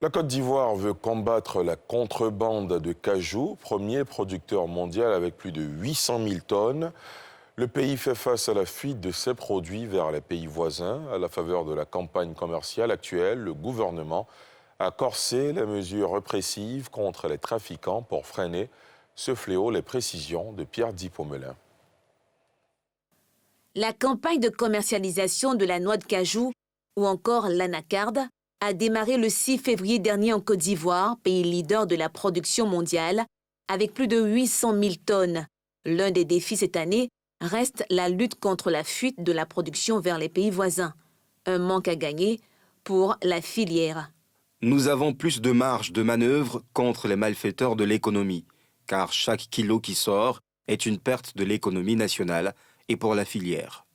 La Côte d'Ivoire veut combattre la contrebande de cajou, premier producteur mondial avec plus de 800 000 tonnes. Le pays fait face à la fuite de ses produits vers les pays voisins. À la faveur de la campagne commerciale actuelle, le gouvernement a corsé les mesures répressives contre les trafiquants pour freiner ce fléau. Les précisions de Pierre Dipomelin. La campagne de commercialisation de la noix de cajou, ou encore l'anacarde, a démarré le 6 février dernier en Côte d'Ivoire, pays leader de la production mondiale, avec plus de 800 000 tonnes. L'un des défis cette année reste la lutte contre la fuite de la production vers les pays voisins. Un manque à gagner pour la filière. Nous avons plus de marge de manœuvre contre les malfaiteurs de l'économie, car chaque kilo qui sort est une perte de l'économie nationale et pour la filière.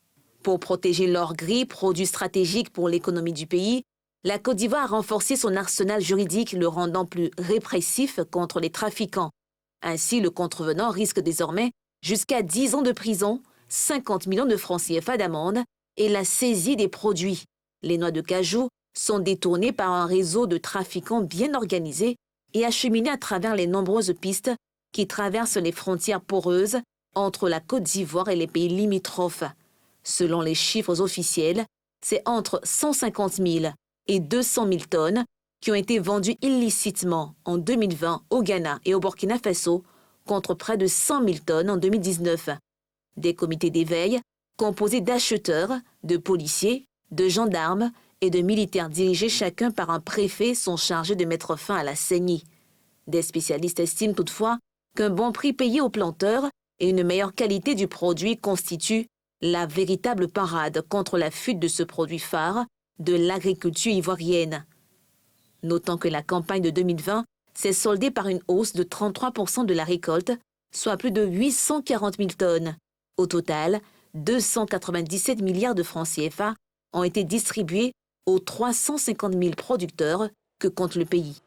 Pour protéger l'or gris, produit stratégique pour l'économie du pays, la Côte d'Ivoire a renforcé son arsenal juridique, le rendant plus répressif contre les trafiquants. Ainsi, le contrevenant risque désormais jusqu'à 10 ans de prison, 50 millions de francs CFA d'amende et la saisie des produits. Les noix de cajou sont détournées par un réseau de trafiquants bien organisé et acheminées à travers les nombreuses pistes qui traversent les frontières poreuses entre la Côte d'Ivoire et les pays limitrophes. Selon les chiffres officiels, c'est entre 150 000 et 200 000 tonnes qui ont été vendues illicitement en 2020 au Ghana et au Burkina Faso, contre près de 100 000 tonnes en 2019. Des comités d'éveil composés d'acheteurs, de policiers, de gendarmes et de militaires dirigés chacun par un préfet sont chargés de mettre fin à la saignée. Des spécialistes estiment toutefois qu'un bon prix payé aux planteurs et une meilleure qualité du produit constituent la véritable parade contre la fuite de ce produit phare de l'agriculture ivoirienne. Notons que la campagne de 2020 s'est soldée par une hausse de 33% de la récolte, soit plus de 840 000 tonnes. Au total, 297 milliards de francs CFA ont été distribués aux 350 000 producteurs que compte le pays.